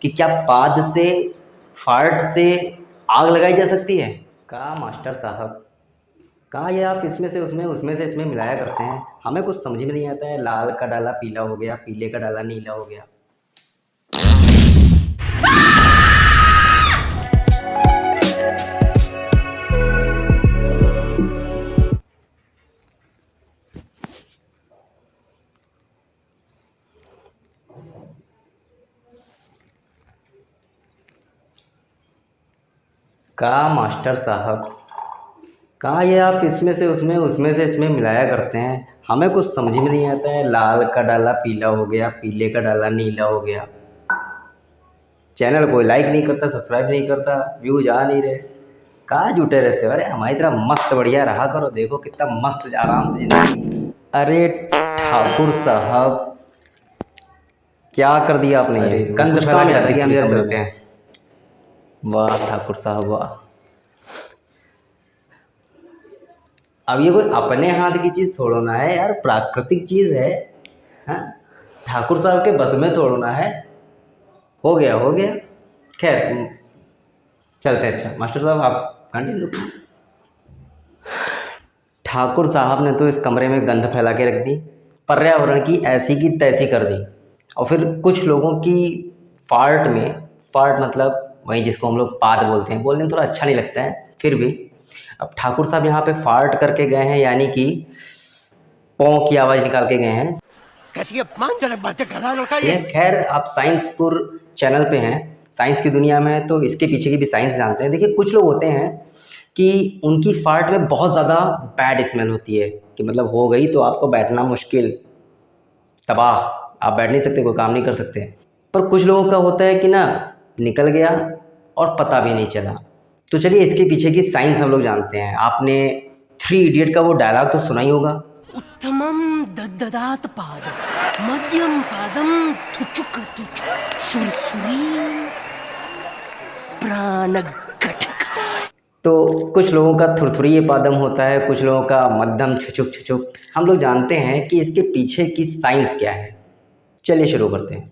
कि क्या पाद से, फार्ट से आग लगाई जा सकती है? कहा मास्टर साहब, कहा ये आप इसमें से उसमें, उसमें से इसमें मिलाया करते हैं, हमें कुछ समझ में नहीं आता है। लाल का डाला पीला हो गया, पीले का डाला नीला हो गया। कहा मास्टर साहब, कहा ये आप इसमें से उसमें, उसमें से इसमें मिलाया करते हैं, हमें कुछ समझ में नहीं आता है। लाल का डाला पीला हो गया, पीले का डाला नीला हो गया। चैनल कोई लाइक नहीं करता, सब्सक्राइब नहीं करता, व्यूज आ नहीं रहे, कहाँ जुटे रहते हो? अरे हमारी तरह मस्त बढ़िया रहा करो, देखो कितना मस्त आराम से जिंदगी। अरे ठाकुर साहब, क्या कर दिया आपने? ये गंद फैला के रख दिया, हम जरा चलते हैं। वाह ठाकुर साहब वाह। अब ये कोई अपने हाथ की चीज़ थोड़ो ना है यार, प्राकृतिक चीज़ है। हाँ, ठाकुर साहब के बस में थोड़ो ना है। हो गया हो गया, खैर चलते हैं। अच्छा मास्टर साहब आप कंटिन्यू। ठाकुर साहब ने तो इस कमरे में गंध फैला के रख दी, पर्यावरण की ऐसी की तैसी कर दी। और फिर कुछ लोगों की फार्ट में, फार्ट मतलब वही जिसको हम लोग पाद बोलते हैं, बोलने में थोड़ा अच्छा नहीं लगता है, फिर भी अब ठाकुर साहब यहाँ पे फार्ट करके गए हैं, यानी कि पौ की आवाज़ निकाल के गए हैं। कैसी अपमानजनक बातें कर रहा लड़का ये। खैर आप साइंसपुर चैनल पे हैं, साइंस की दुनिया में, तो इसके पीछे की भी साइंस जानते हैं। देखिए कुछ लोग होते हैं कि उनकी फार्ट में बहुत ज़्यादा बैड स्मेल होती है, कि मतलब हो गई तो आपको बैठना मुश्किल, तबाह, आप बैठ नहीं सकते, कोई काम नहीं कर सकते। पर कुछ लोगों का होता है कि ना, निकल गया और पता भी नहीं चला। तो चलिए इसके पीछे की साइंस हम लोग जानते हैं। आपने 3 इडियट का वो डायलॉग तो सुना ही होगा, उत्तमम दददात पादम मध्यम पादम तुचुक तुचुक सुरसुरी प्राणघटक। तो कुछ लोगों का थुरथुरी पादम होता है, कुछ लोगों का मध्यम छुचुक छुचुक। हम लोग जानते हैं कि इसके पीछे की साइंस क्या है। चलिए शुरू करते हैं।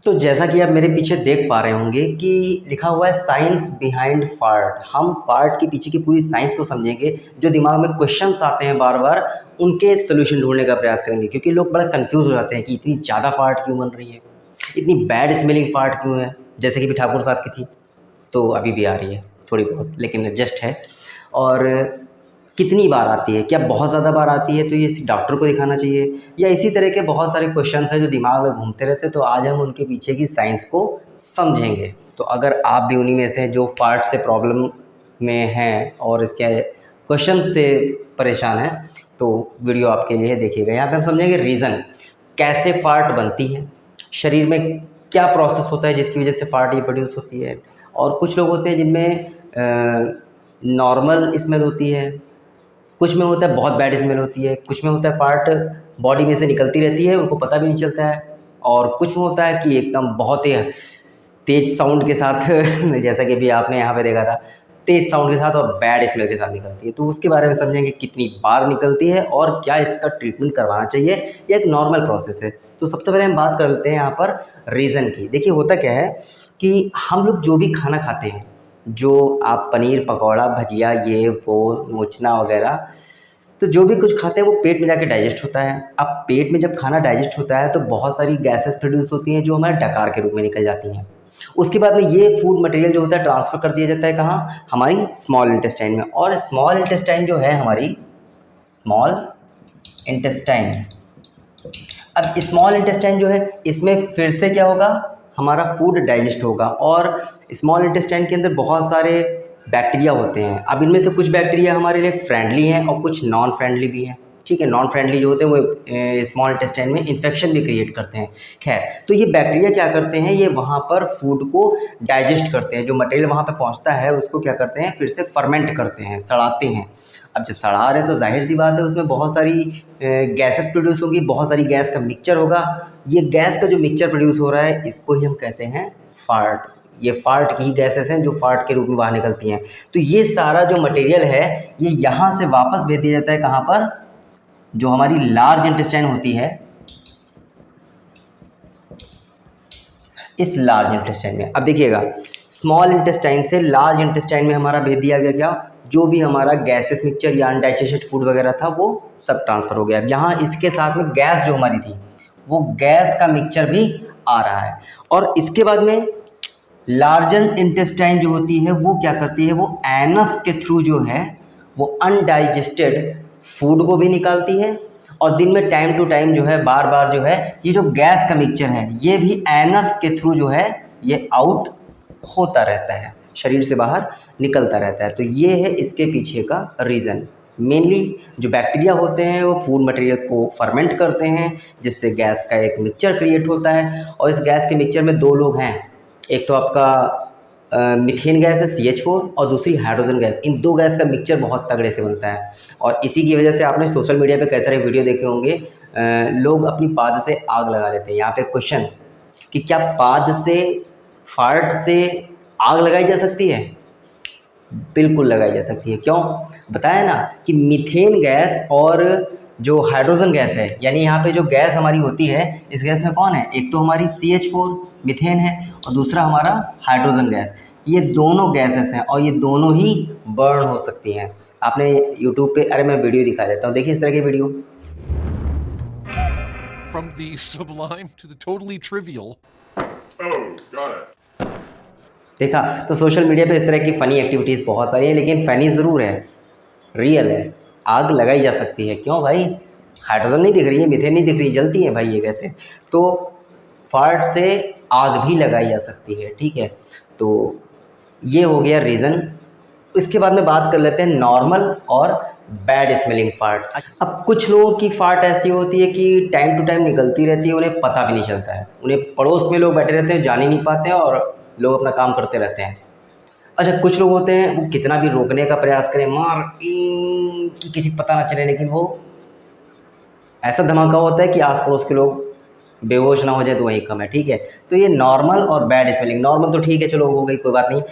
तो जैसा कि आप मेरे पीछे देख पा रहे होंगे कि लिखा हुआ है साइंस बिहाइंड फार्ट। हम फार्ट के पीछे की पूरी साइंस को समझेंगे, जो दिमाग में क्वेश्चंस आते हैं बार बार, उनके सोल्यूशन ढूंढने का प्रयास करेंगे। क्योंकि लोग बड़ा कंफ्यूज हो जाते हैं कि इतनी ज़्यादा फार्ट क्यों बन रही है, इतनी बैड स्मेलिंग फार्ट क्यों है, जैसे कि भी ठाकुर साहब की थी, तो अभी भी आ रही है थोड़ी बहुत, लेकिन जस्ट है। और कितनी बार आती है, क्या बहुत ज़्यादा बार आती है तो ये डॉक्टर को दिखाना चाहिए, या इसी तरह के बहुत सारे क्वेश्चन हैं जो दिमाग में घूमते रहते हैं। तो आज हम उनके पीछे की साइंस को समझेंगे। तो अगर आप भी उन्हीं में से जो फार्ट से प्रॉब्लम में हैं और इसके क्वेश्चन से परेशान हैं, तो वीडियो आपके लिए देखिएगा। यहाँ पे हम समझेंगे रीज़न, कैसे फार्ट बनती है, शरीर में क्या प्रोसेस होता है जिसकी वजह से फार्ट ये प्रोड्यूस होती है। और कुछ लोग होते हैं जिनमें नॉर्मल स्मेल होती है, कुछ में होता है बहुत बैड स्मेल होती है, कुछ में होता है फार्ट बॉडी में से निकलती रहती है, उनको पता भी नहीं चलता है। और कुछ में होता है कि एकदम बहुत ही तेज़ साउंड के साथ जैसा कि भी आपने यहाँ पे देखा था, तेज़ साउंड के साथ और बैड स्मेल के साथ निकलती है। तो उसके बारे में समझेंगे कितनी बार निकलती है और क्या इसका ट्रीटमेंट करवाना चाहिए, या एक नॉर्मल प्रोसेस है। तो सबसे पहले हम बात कर लेते हैं यहाँ पर रीज़न की। देखिए होता क्या है कि हम लोग जो भी खाना खाते हैं, जो आप पनीर पकौड़ा भजिया ये वो मोचना वगैरह, तो जो भी कुछ खाते हैं वो पेट में जाके डाइजेस्ट होता है। अब पेट में जब खाना डाइजेस्ट होता है तो बहुत सारी गैसेस प्रोड्यूस होती हैं जो हमारे डकार के रूप में निकल जाती हैं। उसके बाद में ये फूड मटेरियल जो होता है ट्रांसफ़र कर दिया जाता है कहाँ, हमारी स्मॉल इंटेस्टाइन में। और स्मॉल इंटेस्टाइन जो है हमारी, स्मॉल इंटेस्टाइन, अब स्मॉल इंटेस्टाइन जो है इसमें फिर से क्या होगा, हमारा फूड डाइजेस्ट होगा। और स्मॉल इंटेस्टाइन के अंदर बहुत सारे बैक्टीरिया होते हैं। अब इनमें से कुछ बैक्टीरिया हमारे लिए फ्रेंडली हैं और कुछ नॉन फ्रेंडली भी हैं। ठीक है, नॉन फ्रेंडली जो होते हैं वो स्मॉल इंटेस्टाइन में इन्फेक्शन भी क्रिएट करते हैं। खैर, तो ये बैक्टीरिया क्या करते हैं, ये वहाँ पर फूड को डाइजेस्ट करते हैं। जो मटेरियल वहाँ पर पहुँचता है उसको क्या करते हैं, फिर से फर्मेंट करते हैं, सड़ाते हैं। अब जब सड़ा रहे हैं तो जाहिर सी बात है उसमें बहुत सारी गैसेस प्रोड्यूस होगी, बहुत सारी गैस का मिक्सचर होगा। ये गैस का जो मिक्सचर प्रोड्यूस हो रहा है इसको ही हम कहते हैं फार्ट। ये फार्ट की ही गैसेस हैं जो फार्ट के रूप में बाहर निकलती हैं। तो ये सारा जो मटेरियल है ये यहाँ से वापस भेज दिया जाता है कहाँ पर, जो हमारी लार्ज इंटेस्टाइन होती है, इस लार्ज इंटेस्टाइन में। अब देखिएगा, स्मॉल इंटेस्टाइन से लार्ज इंटेस्टाइन में हमारा भेज दिया गया क्या, जो भी हमारा गैसेस मिक्सचर या अनडाइजेस्टेड फूड वगैरह था वो सब ट्रांसफ़र हो गया। अब यहाँ इसके साथ में गैस जो हमारी थी वो गैस का मिक्सचर भी आ रहा है। और इसके बाद में लार्जर इंटेस्टाइन जो होती है वो क्या करती है, वो एनस के थ्रू जो है वो अनडाइजेस्टेड फूड को भी निकालती है, और दिन में टाइम टू टाइम जो है बार बार जो है ये जो गैस का मिक्सचर है ये भी एनस के थ्रू जो है ये आउट होता रहता है, शरीर से बाहर निकलता रहता है। तो ये है इसके पीछे का रीज़न। मेनली जो बैक्टीरिया होते हैं वो फूड मटेरियल को फर्मेंट करते हैं, जिससे गैस का एक मिक्सचर क्रिएट होता है। और इस गैस के मिक्सचर में दो लोग हैं, एक तो आपका मीथेन गैस है CH4 और दूसरी हाइड्रोजन गैस। इन दो गैस का मिक्सचर बहुत तगड़े से बनता है, और इसी की वजह से आपने सोशल मीडिया पे कई सारे वीडियो देखे होंगे, लोग अपनी पाद से आग लगा लेते हैं। यहाँ पे क्वेश्चन कि क्या पाद से, फार्ट से आग लगाई जा सकती है? बिल्कुल लगाई जा सकती है। क्यों? बताया ना कि मीथेन गैस और जो हाइड्रोजन गैस है, यानी यहाँ पे जो गैस हमारी होती है, इस गैस में कौन है, एक तो हमारी CH4 मीथेन है और दूसरा हमारा हाइड्रोजन गैस। ये दोनों गैसेस हैं और ये दोनों ही बर्न हो सकती हैं। आपने यूट्यूब पे, अरे मैं वीडियो दिखा देता हूँ, देखिए इस तरह की video. From the sublime to the totally trivial. Oh, got it. देखा, तो सोशल मीडिया पे इस तरह की फ़नी एक्टिविटीज़ बहुत सारी हैं, लेकिन फ़नी ज़रूर है, रियल है। आग लगाई जा सकती है। क्यों भाई? हाइड्रोजन नहीं दिख रही है, मीथेन नहीं दिख रही, जलती हैं भाई ये गैसें। तो फार्ट से आग भी लगाई जा सकती है, ठीक है। तो ये हो गया रीज़न। इसके बाद में बात कर लेते हैं नॉर्मल और बैड स्मेलिंग फार्ट। अब कुछ लोगों की फार्ट ऐसी होती है कि टाइम टू टाइम निकलती रहती है, उन्हें पता भी नहीं चलता है, उन्हें पड़ोस में लोग बैठे रहते हैं, जान ही नहीं पाते हैं और लोग अपना काम करते रहते हैं। अच्छा, कुछ लोग होते हैं वो कितना भी रोकने का प्रयास करें, मार कि किसी को पता ना चले, लेकिन वो ऐसा धमाका होता है कि आस पड़ोस के लोग बेहोश ना हो जाए तो वही कम है, ठीक है। तो ये नॉर्मल और बैड स्मेलिंग, नॉर्मल तो ठीक है, चलो हो गई, कोई बात नहीं।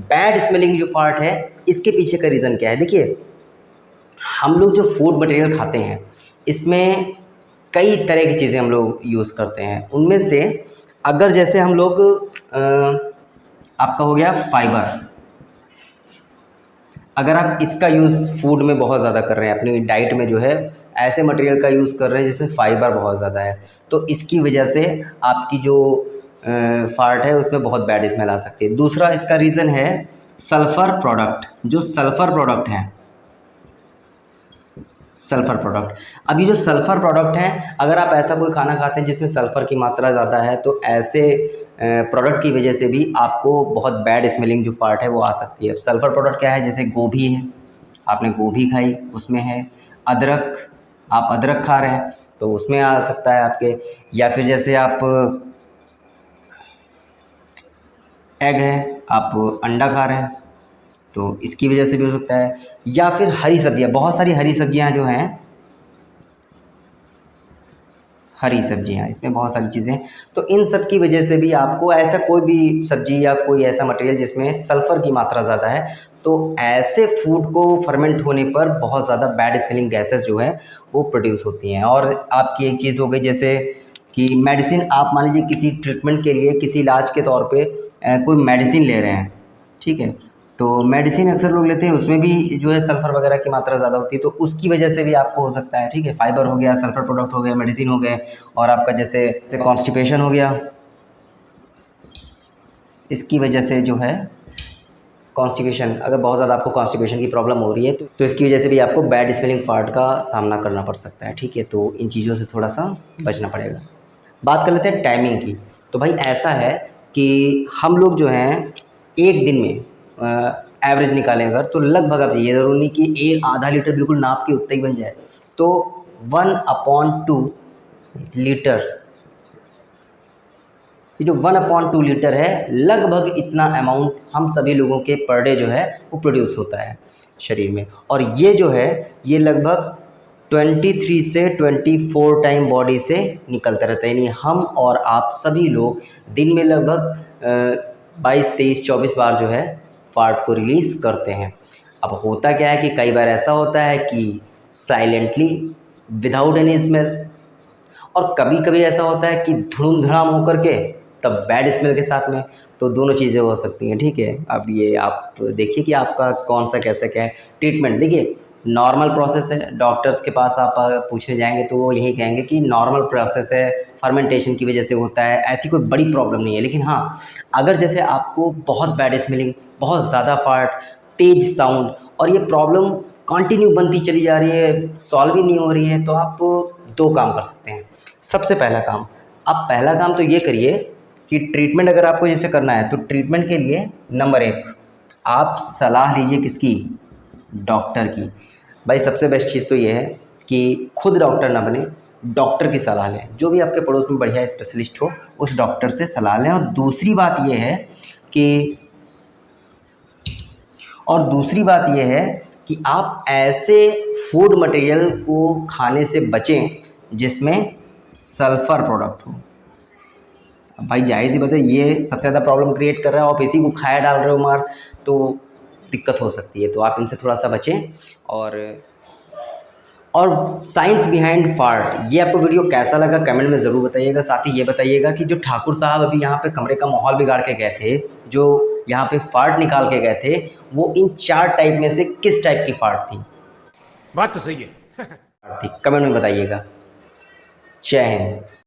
बैड स्मेलिंग जो पार्ट है, इसके पीछे का रीज़न क्या है? देखिए, हम लोग जो फूड मटेरियल खाते हैं इसमें कई तरह की चीज़ें हम लोग यूज़ करते हैं। उनमें से अगर जैसे हम लोग आपका हो गया फाइबर, अगर आप इसका यूज़ फूड में बहुत ज़्यादा कर रहे हैं, अपनी डाइट में जो है ऐसे मटेरियल का यूज़ कर रहे हैं जिसमें फ़ाइबर बहुत ज़्यादा है, तो इसकी वजह से आपकी जो फार्ट है उसमें बहुत बैड स्मेल आ सकती है। दूसरा इसका रीज़न है सल्फ़र प्रोडक्ट, जो सल्फ़र प्रोडक्ट हैं, सल्फ़र प्रोडक्ट। अभी जो सल्फ़र प्रोडक्ट हैं, अगर आप ऐसा कोई खाना खाते हैं जिसमें सल्फ़र की मात्रा ज़्यादा है, तो ऐसे प्रोडक्ट की वजह से भी आपको बहुत बैड स्मेलिंग जो फार्ट है वो आ सकती है। सल्फ़र प्रोडक्ट क्या है? जैसे गोभी है, आपने गोभी खाई, उसमें है। अदरक, आप अदरक खा रहे हैं तो उसमें आ सकता है आपके। या फिर जैसे आप एग है, आप अंडा खा रहे हैं तो इसकी वजह से भी हो सकता है। या फिर हरी सब्जियां, बहुत सारी हरी सब्जियां जो हैं, हरी सब्जियां, इसमें बहुत सारी चीज़ें, तो इन सब की वजह से भी आपको ऐसा कोई भी सब्जी या कोई ऐसा मटेरियल जिसमें सल्फ़र की मात्रा ज़्यादा है, तो ऐसे फूड को फर्मेंट होने पर बहुत ज़्यादा बैड स्मेलिंग गैसेस जो है वो प्रोड्यूस होती हैं। और आपकी एक चीज़ हो गई जैसे कि मेडिसिन, आप मान लीजिए किसी ट्रीटमेंट के लिए, किसी इलाज के तौर पे कोई मेडिसिन ले रहे हैं, ठीक है, तो मेडिसिन अक्सर लोग लेते हैं, उसमें भी जो है सल्फ़र वगैरह की मात्रा ज़्यादा होती है, तो उसकी वजह से भी आपको हो सकता है, ठीक है। फाइबर हो गया, सल्फ़र प्रोडक्ट हो गया, मेडिसिन हो गए, और आपका जैसे कॉन्स्टिपेशन हो गया, इसकी वजह से जो है कॉन्स्टिपेशन, अगर बहुत ज़्यादा आपको कॉन्स्टिपेशन की प्रॉब्लम हो रही है तो इसकी वजह से भी आपको बैड स्मेलिंग फार्ट का सामना करना पड़ सकता है, ठीक है। तो इन चीज़ों से थोड़ा सा बचना पड़ेगा। बात कर लेते हैं टाइमिंग की। तो भाई ऐसा है कि हम लोग जो हैं एक दिन में एवरेज निकालें अगर, तो लगभग, अब ये ज़रूरी नहीं कि एक आधा लीटर बिल्कुल नाप के उतना ही बन जाए, तो 1/2 लीटर, ये जो 1/2 लीटर है, लगभग इतना अमाउंट हम सभी लोगों के पर डे जो है वो प्रोड्यूस होता है शरीर में। और ये जो है ये लगभग 23 से 24 टाइम बॉडी से निकलता रहता है, यानी हम और आप सभी लोग दिन में लगभग 22, 23, 24 बार जो है फार्ट को रिलीज़ करते हैं। अब होता क्या है कि कई बार ऐसा होता है कि साइलेंटली, विदाउट एनी स्मेल, और कभी कभी ऐसा होता है कि धुड़ुम धड़ाम होकर के तब बैड स्मेल के साथ में, तो दोनों चीज़ें हो सकती हैं, ठीक है। अब ये आप देखिए कि आपका कौन सा कैसा क्या है ट्रीटमेंट। देखिए नॉर्मल प्रोसेस है, डॉक्टर्स के पास आप पूछने जाएंगे तो वो यही कहेंगे कि नॉर्मल प्रोसेस है, फर्मेंटेशन की वजह से होता है, ऐसी कोई बड़ी प्रॉब्लम नहीं है। लेकिन हाँ, अगर जैसे आपको बहुत बैड स्मेलिंग, बहुत ज़्यादा फार्ट, तेज साउंड और ये प्रॉब्लम कंटिन्यू बनती चली जा रही है, सॉल्व ही नहीं हो रही है, तो आप दो काम कर सकते हैं। सबसे पहला काम, आप पहला काम तो ये करिए कि ट्रीटमेंट अगर आपको जैसे करना है तो ट्रीटमेंट के लिए नंबर 1 आप सलाह लीजिए किसकी, डॉक्टर की। भाई सबसे बेस्ट चीज़ तो ये है कि खुद डॉक्टर ना बने, डॉक्टर की सलाह लें। जो भी आपके पड़ोस में बढ़िया स्पेशलिस्ट हो उस डॉक्टर से सलाह लें। और दूसरी बात ये है कि आप ऐसे फूड मटेरियल को खाने से बचें जिसमें सल्फ़र प्रोडक्ट हो। अब भाई जाहिर सी बात है, ये सबसे ज़्यादा प्रॉब्लम क्रिएट कर रहा है, आप इसी को खाया डाल रहे हो मार, तो दिक्कत हो सकती है। तो आप इनसे थोड़ा सा बचें। और साइंस बिहाइंड फार्ट, ये आपको वीडियो कैसा लगा कमेंट में ज़रूर बताइएगा। साथ ही ये बताइएगा कि जो ठाकुर साहब अभी यहाँ पे कमरे का माहौल बिगाड़ के गए थे, जो यहाँ पे फार्ट निकाल के गए थे, वो इन 4 टाइप में से किस टाइप की फार्ट थी? बात तो सही है। कमेंट में बताइएगा। जय हिंद।